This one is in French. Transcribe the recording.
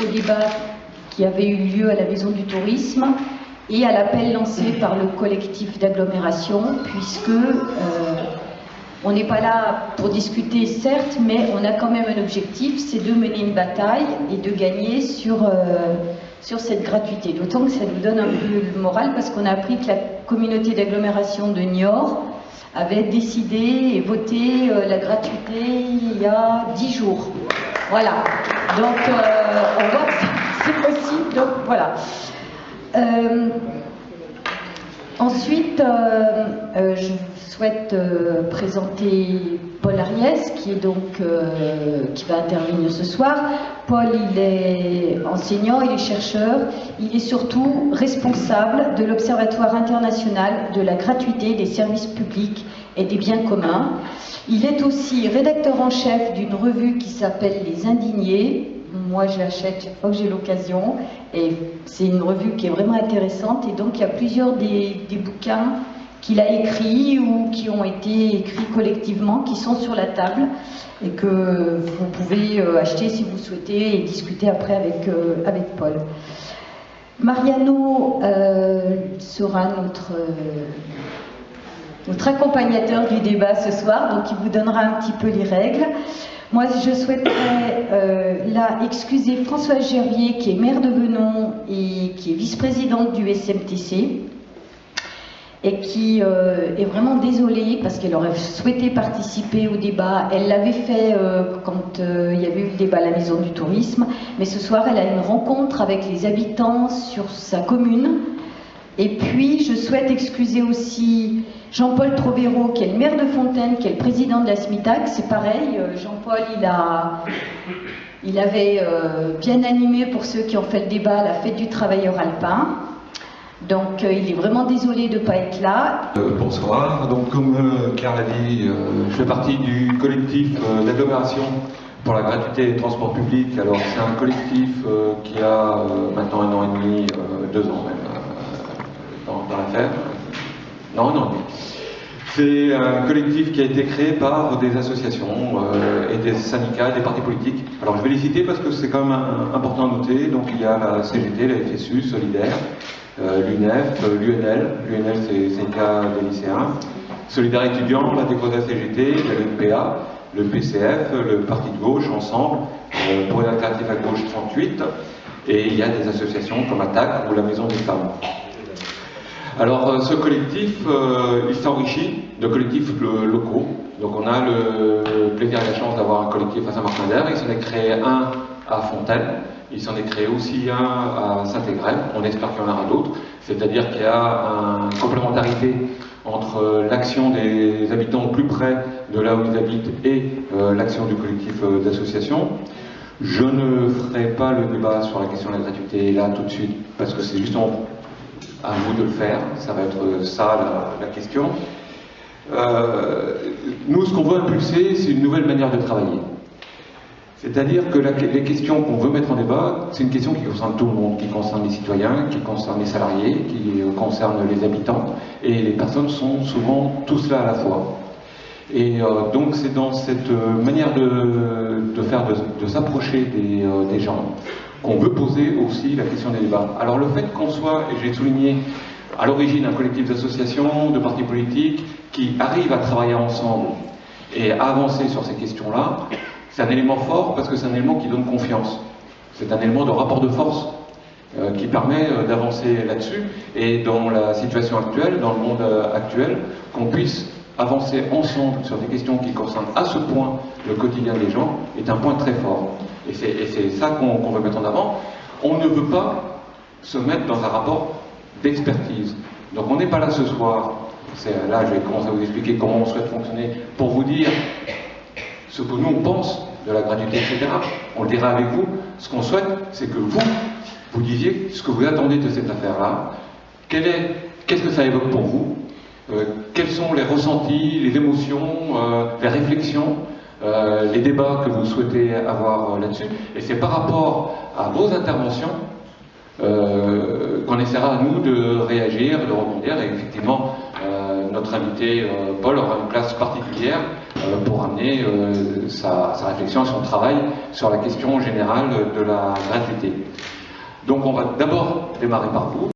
au débat qui avait eu lieu à la Maison du Tourisme et à l'appel lancé par le collectif d'agglomération, puisque on n'est pas là pour discuter, certes, mais on a quand même un objectif, c'est de mener une bataille et de gagner sur cette gratuité. D'autant que ça nous donne un peu le moral, parce qu'on a appris que la communauté d'agglomération de Niort avait décidé et voté la gratuité il y a 10 jours. Voilà. Donc, on voit que c'est possible. Donc, voilà. Ensuite, je souhaite présenter Paul Ariès, qui va intervenir ce soir. Paul, il est enseignant, il est chercheur, il est surtout responsable de l'Observatoire international de la gratuité des services publics et des biens communs. Il est aussi rédacteur en chef d'une revue qui s'appelle Les Indignés. Moi, je l'achète chaque fois que j'ai l'occasion, et c'est une revue qui est vraiment intéressante, et donc il y a plusieurs des bouquins qu'il a écrits ou qui ont été écrits collectivement, qui sont sur la table, et que vous pouvez acheter si vous souhaitez, et discuter après avec Paul. Mariano sera notre accompagnateur du débat ce soir, donc il vous donnera un petit peu les règles. Moi, je souhaiterais là excuser Françoise Gervier, qui est maire de Venon et qui est vice-présidente du SMTC, et qui est vraiment désolée parce qu'elle aurait souhaité participer au débat. Elle l'avait fait quand il y avait eu le débat à la Maison du Tourisme, mais ce soir, elle a une rencontre avec les habitants sur sa commune. Et puis, je souhaite excuser aussi Jean-Paul Trovero, qui est le maire de Fontaine, qui est le président de la SMITAC. C'est pareil, Jean-Paul, il avait bien animé, pour ceux qui ont fait le débat, la fête du travailleur alpin. Donc, il est vraiment désolé de ne pas être là. Bonsoir. Donc, comme Claire l'a dit, je fais partie du collectif d'agglomération pour la gratuité des transports publics. Alors, c'est un collectif qui a maintenant 1 an et demi, 2 ans même. Dans l'affaire. Non. C'est un collectif qui a été créé par des associations et des syndicats, des partis politiques. Alors je vais les citer parce que c'est quand même important à noter. Donc il y a la CGT, la FSU, Solidaire, l'UNEF, l'UNL. L'UNL, c'est le syndicat des lycéens. Solidaire étudiant, la Décoda CGT, l'UNPA, le PCF, le Parti de gauche, Ensemble, pour une alternative à gauche 38. Et il y a des associations comme ATTAC ou la Maison des femmes. Alors ce collectif, il s'enrichit de collectifs locaux. Donc on a le plaisir et la chance d'avoir un collectif à Saint-Martin-d'Hers. Il s'en est créé un à Fontaine. Il s'en est créé aussi un à Saint-Égrève. On espère qu'il y en aura d'autres. C'est-à-dire qu'il y a une complémentarité entre l'action des habitants au plus près de là où ils habitent et l'action du collectif d'association. Je ne ferai pas le débat sur la question de la gratuité là tout de suite, parce que c'est justement à vous de le faire, ça va être ça la question. Nous, ce qu'on veut impulser, c'est une nouvelle manière de travailler. C'est-à-dire que les questions qu'on veut mettre en débat, c'est une question qui concerne tout le monde, qui concerne les citoyens, qui concerne les salariés, qui concerne les habitants, et les personnes sont souvent tous là à la fois. Et donc c'est dans cette manière de s'approcher des gens qu'on veut poser aussi la question des débats. Alors le fait qu'on soit, et j'ai souligné, à l'origine un collectif d'associations, de partis politiques, qui arrivent à travailler ensemble et à avancer sur ces questions-là, c'est un élément fort parce que c'est un élément qui donne confiance. C'est un élément de rapport de force qui permet d'avancer là-dessus, et dans la situation actuelle, dans le monde actuel, qu'on puisse avancer ensemble sur des questions qui concernent à ce point le quotidien des gens est un point très fort. Et c'est ça qu'on veut mettre en avant. On ne veut pas se mettre dans un rapport d'expertise. Donc on n'est pas là ce soir, là je vais commencer à vous expliquer comment on souhaite fonctionner, pour vous dire ce que nous on pense de la gratuité, etc. On le dira avec vous. Ce qu'on souhaite, c'est que vous disiez ce que vous attendez de cette affaire-là. Qu'est-ce que ça évoque pour vous? Quels sont les ressentis, les émotions, les réflexions, les débats que vous souhaitez avoir là-dessus. Et c'est par rapport à vos interventions qu'on essaiera à nous de réagir, de rebondir. Et effectivement, notre invité Paul aura une place particulière matière pour amener sa réflexion et son travail sur la question générale de la gratuité. Donc on va d'abord démarrer par vous.